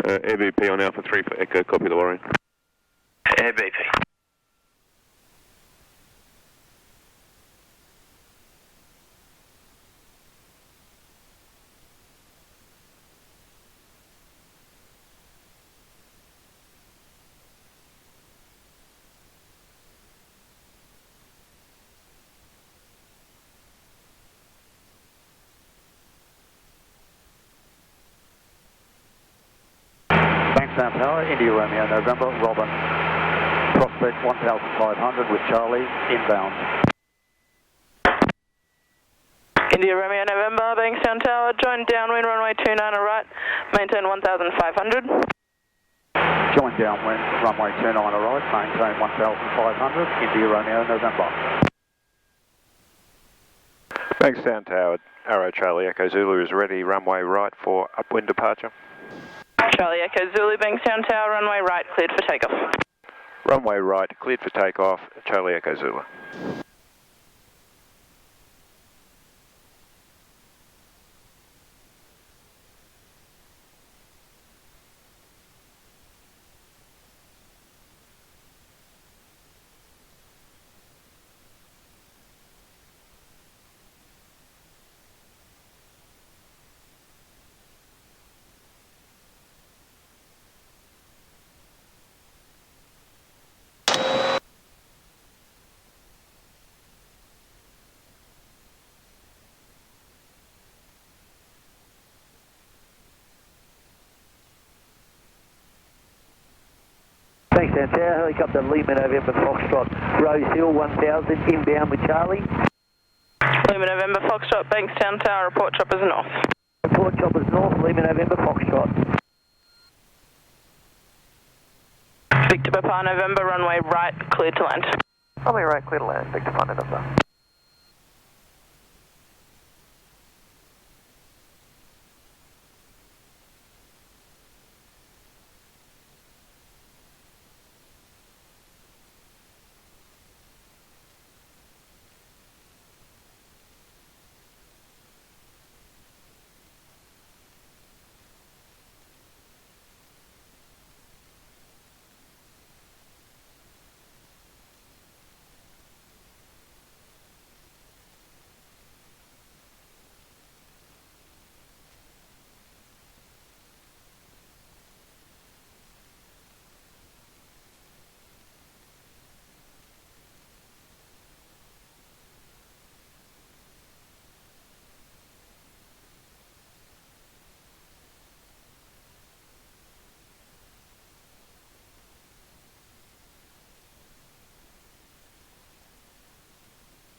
ABP on Alpha 3 for Echo, copy the warning. ABP. Bankstown Tower, India Romeo November, Robin. Prospect 1500 with Charlie, inbound. India Romeo November, Bankstown Tower, join downwind runway 29 right, maintain 1500. Join downwind runway 29 right, maintain 1500, India Romeo November. Bankstown Tower, Arrow Charlie Echo Zulu is ready, runway right for upwind departure. Charlie Echo Zulu, Bankstown Tower, runway right, cleared for takeoff. Runway right, cleared for takeoff, Charlie Echo Zulu. Bankstown Tower, helicopter Lima November Foxtrot, Rose Hill 1000, inbound with Charlie. Lima November Foxtrot, Bankstown Tower, report choppers north. Report choppers north, Lima November Foxtrot. Victor Papa November, runway right, cleared to land. Runway right, clear to land, Victor Papa November.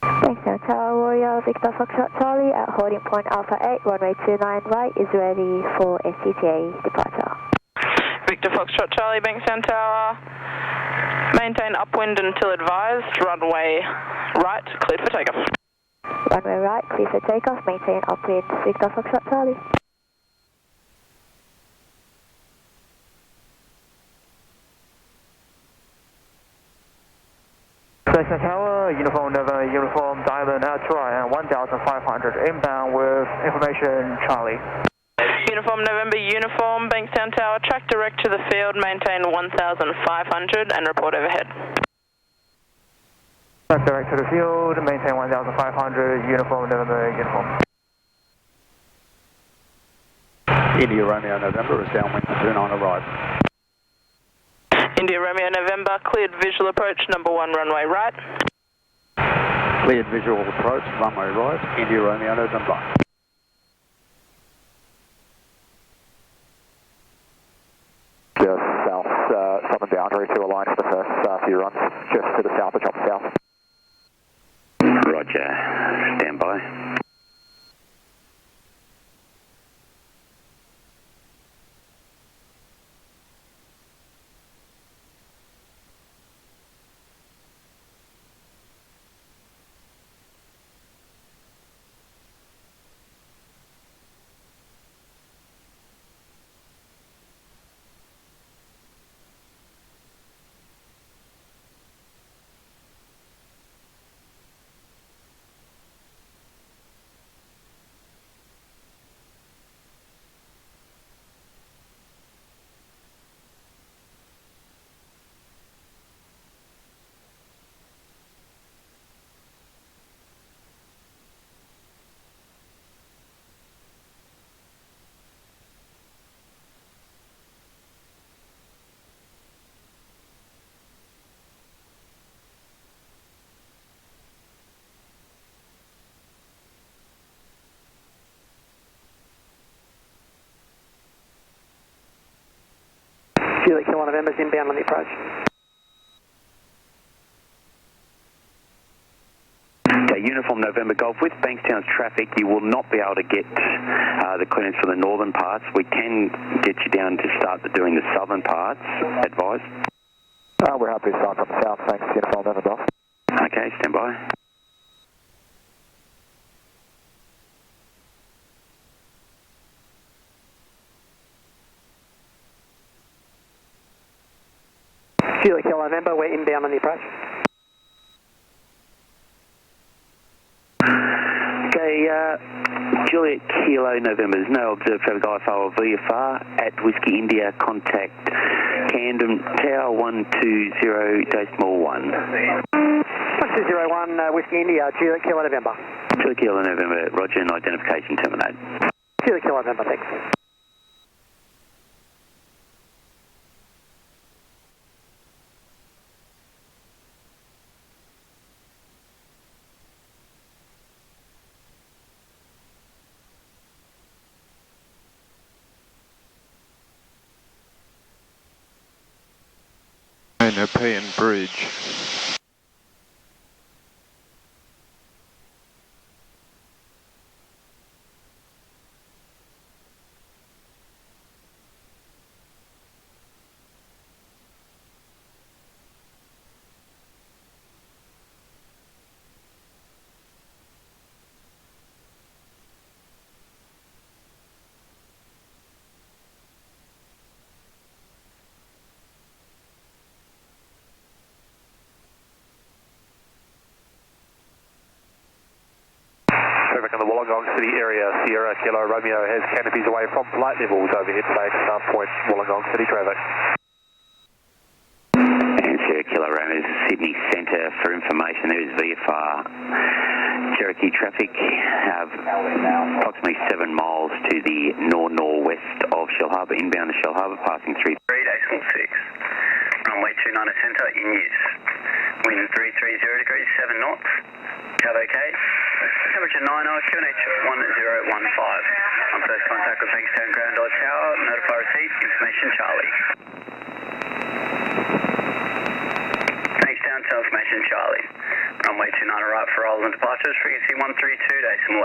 Bankstown Tower, Royal Victor Foxtrot Charlie at holding point Alpha 8, runway 29 right is ready for SCTA departure. Victor Foxtrot Charlie, Bankstown Tower, maintain upwind until advised, runway right, cleared for takeoff. Runway right, clear for takeoff, maintain upwind Victor Foxtrot Charlie. Bankstown Tower, Uniform November, Uniform Diamond Ultra, and 1500, inbound with information Charlie. Uniform November, Uniform, Bankstown Tower, track direct to the field, maintain 1500 and report overhead. Track direct to the field, maintain 1500, Uniform November, Uniform. India Romeo November is downwind 29 arrive. India Romeo November, cleared visual approach, number 1 runway right. Cleared visual approach, runway right, India Romeo November. Just south, southern boundary to align for the first few runs, just to the south of Chop South. Roger, stand by. Juliet Kilo November's inbound on the approach. Okay, Uniform November Golf, with Bankstown's traffic, you will not be able to get the clearance for the northern parts. We can get you down to start doing the southern parts, advise. We're happy to start from the south, thanks, Uniform November Golf. Okay, stand by. Juliet Kilo November, we're inbound on the approach. Okay, Juliet Kilo November, there's no observed traffic IFR or VFR at Whiskey India, contact Camden Tower 120.1. 1201, Whiskey India, Juliet Kilo November. Juliet Kilo November, roger, and identification terminate. Juliet Kilo November, thanks. Nepean Bridge. In the Wollongong City area, Sierra Kilo Romeo has canopies away from flight levels overhead today at Start Point, Wollongong City traffic. And Sierra Kilo Romeo is Sydney Centre. For information, there is VFR Cherokee traffic, approximately 7 miles to the northwest of Shell Harbour, inbound to Shell Harbour, passing 3. 3.6, runway 29 centre in use. Wind 330 degrees, 7 knots. Cover okay. Temperature 90, QNH 1015. On first contact with Bankstown Ground Dodge Tower, notify receipt, information Charlie. Bankstown, tell information Charlie. Runway 29 right for rolls and departures, frequency 132.1.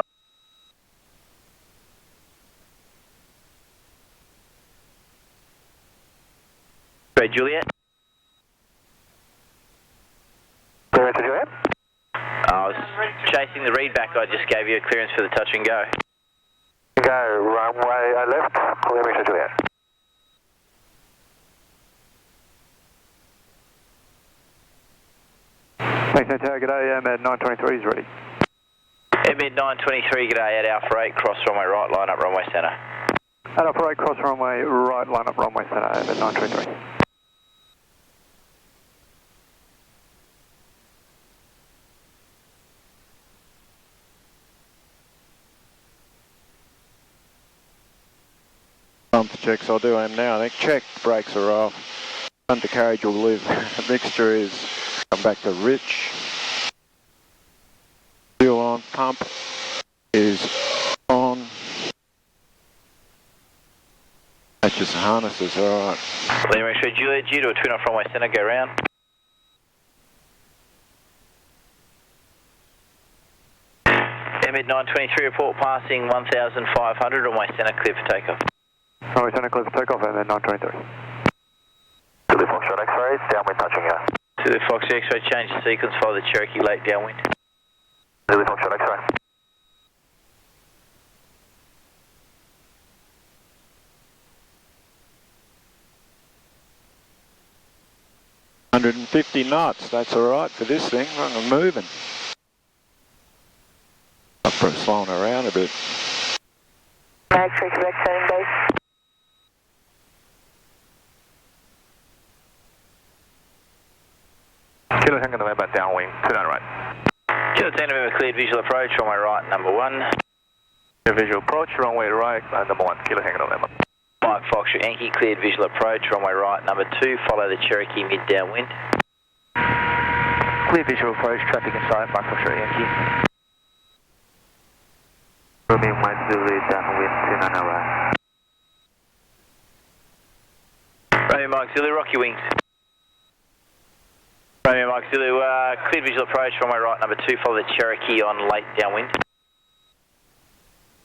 Great, Juliet. Juliet? I was chasing the readback. I just gave you a clearance for the touch and go. Go, runway left, clear me to Juliet. Thanks, Santiago, g'day, Med 923 is ready. Med 923, g'day, at Alpha 8, cross runway right, line up runway centre. At Alpha 8, cross runway right, line up runway centre, Med 923. Pump checks I'll do them now. I think check, brakes are off. Undercarriage will live. Mixture is come back to rich. Fuel on, pump is on. That's just the harnesses, alright. Lima X-ray Juliet, due to a twin off runway centre, go round. Med 923 report passing 1,500, runway centre, clear for takeoff. Runway centre, clear for takeoff, Med 923. To the Foxtrot X-ray, downwind touching you. To the Fox X-ray, change the sequence, follow the Cherokee late downwind. To the Foxtrot X-ray. $150 knots, that's alright for this thing, I'm moving. I'm slowing around a bit. X-ray, Quebec, setting base. Kilo Tango November, downwind, 29 right. Kilo Tango November, cleared visual approach, runway right, number 1. Visual approach, runway right, number 1, Kilo Tango November. 5 Foxtrot Yankee, cleared visual approach, runway right, number 2, follow the Cherokee mid downwind. Clear visual approach, traffic inside, 5 Foxtrot Yankee. Romeo Mike Zulu, downwind, 29 right. Romeo Romeo Mike Zulu, Rocky Wings. Romeo Mike Zulu, cleared visual approach, runway right, number 2, follow the Cherokee on late downwind.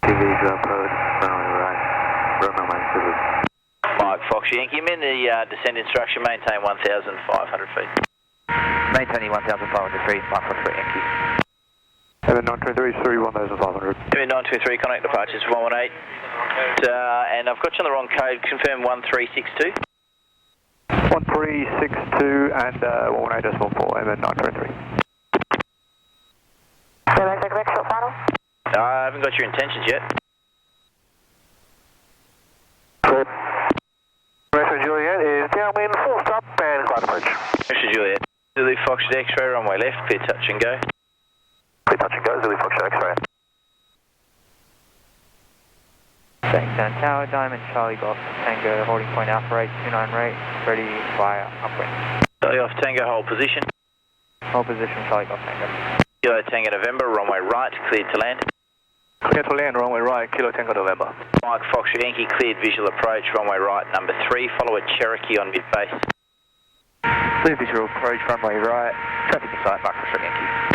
Clear visual approach, runway right, Romeo Mike Zulu. Mike Fox Yankee, I'm in the descend instruction, maintain 1,500 feet. Maintaining 1,500 feet, Mike Fox Yankee. Evan 923, 1,500. Evan 923, contact departures 118. And I've got you on the wrong code, confirm 1362. 1362 and 118.4, Evan 923. I haven't got your intentions yet. Retro Juliet is downwind, full stop and climb approach. Retro Juliet, Zulu Fox X-ray, runway left, clear touch and go. Clear touch and go, Zulu Fox X-ray. Bankstown Tower, Diamond, Charlie Golf, Tango, holding point Alpha 829 right, ready via Upwind. Charlie Golf Tango, hold position. Hold position, Charlie Golf Tango. Kilo Tango November, runway right, cleared to land. Clear to land, runway right, Kilo Tango November. Mike Fox Yankee, cleared visual approach, runway right, number 3, follow a Cherokee on mid-base. Clear visual approach, runway right, traffic inside, Mike Fox Yankee.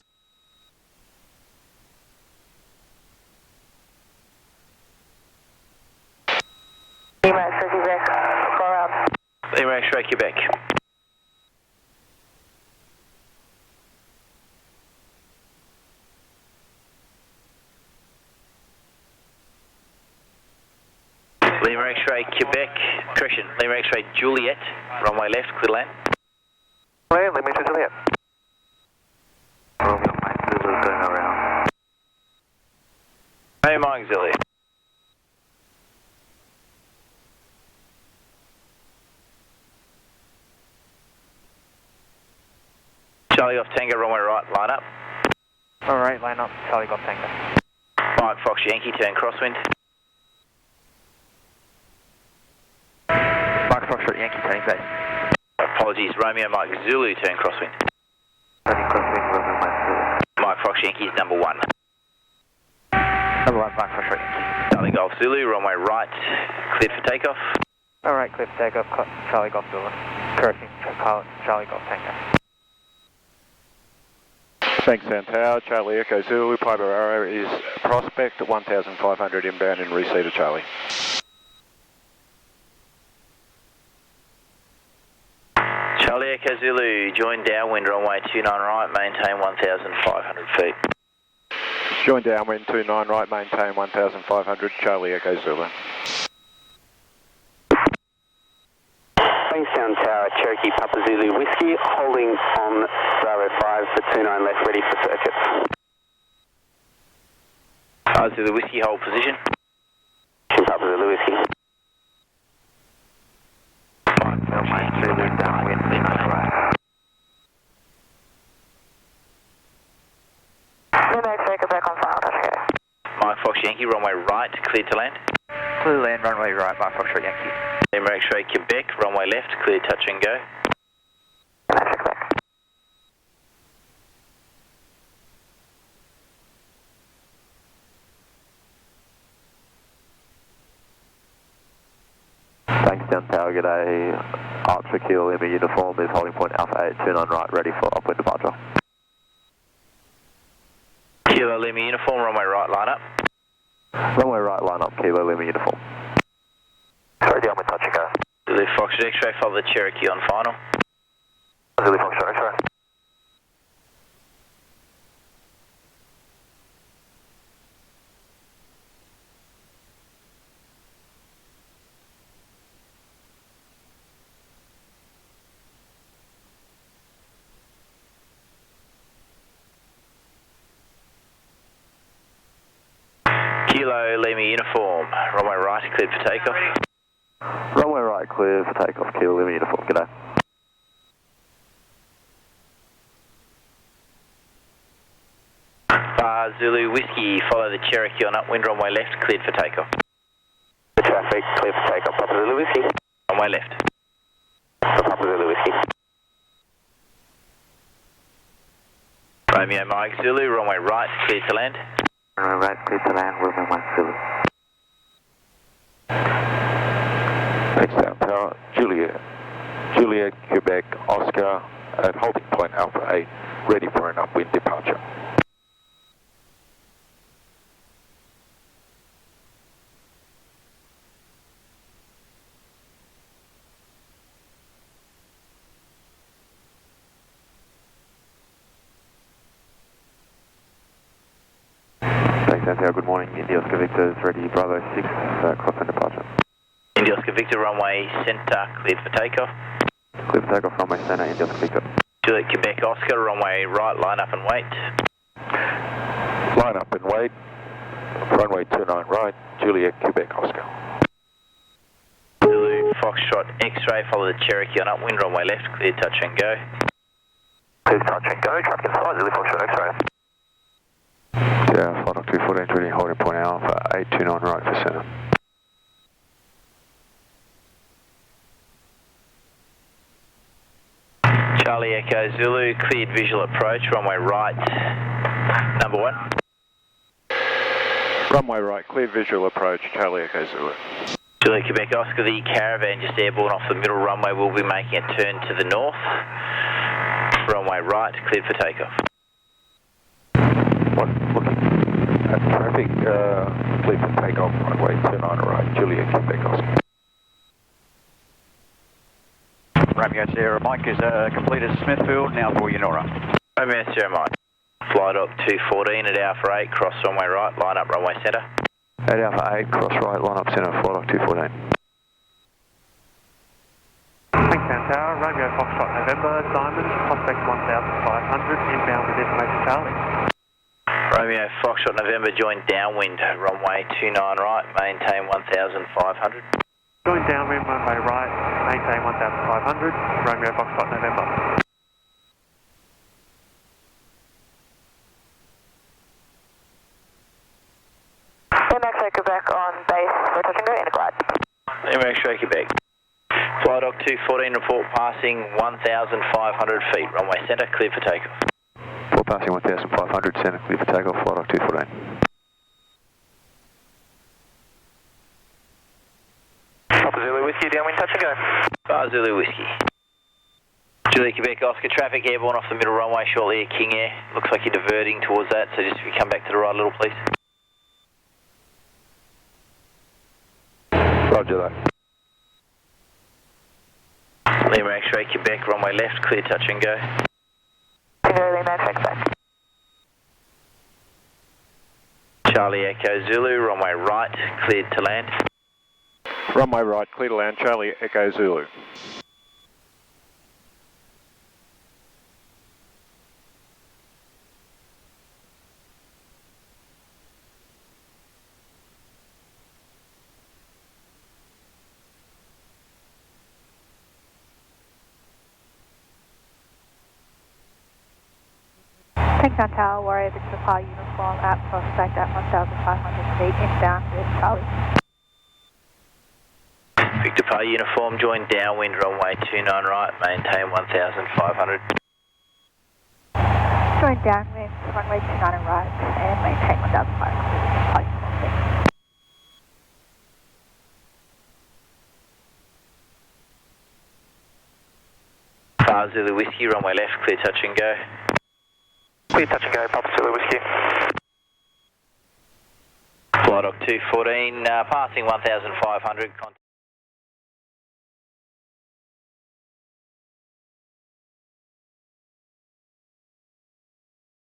Lima X-ray, Quebec. Lima X-ray, Quebec, correction, Lima X-ray, Juliet, runway left, clear land. Land, Lima X-ray, Juliet. Romeo Mike Zulu going around. Hey, Mike Zulu. Charlie Golf Tango, runway right, line up. Alright, line up, Charlie Golf Tango. Mike Fox Yankee, turn crosswind. Mike Fox Yankee, turning base. Apologies, Romeo Mike Zulu, turn crosswind. Turning crosswind, Romeo Mike Zulu. Mike Fox Yankee is number 1. Number 1, Mike Fox Yankee. Charlie Golf Zulu, runway right, cleared for takeoff. Alright, clear for takeoff, Charlie Golf Zulu. Correcting, Charlie Golf Tango. Bankstown Tower, Charlie Echo Zulu, Piper Arrow is Prospect, 1,500 inbound in receiver Charlie. Charlie Echo Zulu, join downwind, runway 29 right, maintain 1,500 feet. Join downwind 29 right, maintain 1,500, Charlie Echo Zulu. Bankstown Tower, Cherokee Papa Zulu Whiskey, holding on Bravo 5 for 29 left, ready for circuit. Zulu Whiskey, hold position. Papa Zulu Whiskey. Mike Zulu downwind, 29 right. Mike Fox Yankee, runway right, cleared to land. Clear land, runway right, Mike Fox Yankee. Lima X-ray, Quebec, runway left, clear touch and go. Bankstown Tower, g'day. Archer Kilo Lima uniform is holding point Alpha 829 right, ready for upwind departure. Kilo Lima uniform, runway right, line up. Runway right, line up, Kilo Lima uniform. Sorry, downwind touch and go. Zulu Fox X-ray, follow the Cherokee on final. Zulu Fox X-ray. Kilo Lima uniform, runway right, cleared for takeoff. Runway right, clear for takeoff, Kilo Lima uniform, g'day. Zulu Whiskey, follow the Cherokee on upwind, runway left, cleared for takeoff. The traffic, clear for takeoff, Papa Zulu Whiskey. Runway left. For Papa Zulu Whiskey. Romeo Mike Zulu, runway right, cleared to land. Runway right, clear to land, Romeo Mike Zulu. Bankstown Tower, Juliet, Juliet, Quebec, Oscar at holding point Alpha 8, ready for an upwind departure. Bankstown, good morning. India Oscar Victor is ready, Bravo 6, crosswind departure. India Oscar Victor, runway centre, cleared for takeoff. Clear for takeoff, runway centre, India Oscar Victor. Juliet, Quebec, Oscar, runway right, line up and wait. Line up and wait. Runway 29 right, Juliet, Quebec, Oscar. Zulu, Foxtrot, X-ray, follow the Cherokee on upwind, runway left, clear touch and go. Clear touch and go, traffic inside, Zulu, Foxtrot, X-ray. Yeah, flight 214, ready, holding point Alpha 829 right for centre. Charlie Echo Zulu, cleared visual approach, runway right, number 1. Runway right, clear visual approach, Charlie Echo Zulu. Juliet, Quebec, Oscar, the caravan just airborne off the middle runway will be making a turn to the north. Runway right, cleared for takeoff. Looking at traffic, clear for takeoff, runway 29 right, Juliet, Quebec, Oscar. Romeo Sierra Mike is completed Smithfield, now for Eunora. Romeo Sierra Mike. Flight up 214 at Alpha 8, cross runway right, line up runway centre. At Alpha 8, cross right, line up centre, flight 214. Bankstown Tower, Romeo Foxtrot November, Diamond, Prospect 1500, inbound with information Charlie. Romeo Foxtrot November, join downwind, runway 29 right, maintain 1500. Join downwind, runway right, maintain 1500, Romeo Foxtrot November. X-ray Quebec on base for touch and go, in a glide. X-ray Quebec. Flight Dock 214, report passing 1,500 feet, runway centre, clear for takeoff. Report passing 1,500, centre, clear for takeoff, flight Dock 214. Papa Zulu Whiskey, downwind touch and go. Bar Zulu Whiskey. Juliet, Quebec, Oscar, traffic airborne off the middle runway shortly at King Air. Looks like you're diverting towards that, so just if you come back to the right a little, please. Roger that. Lima X-ray Quebec, runway left, clear touch and go. Lima X-ray Quebec. Charlie Echo Zulu, runway right, cleared to land. Runway right, clear to land, Charlie Echo Zulu. Bankstown Tower, Warrior Victor Fire uniform at Prospect at 1,500 feet, inbound with Charlie. Victor Par uniform, join downwind, runway 29 right, maintain 1,500. Join downwind, runway 29 right, and maintain 1,500. Bar Zulu Whiskey, runway left, clear touch and go. Clear touch and go, Papa Zulu Whiskey. Flight Dock 214, passing 1,500.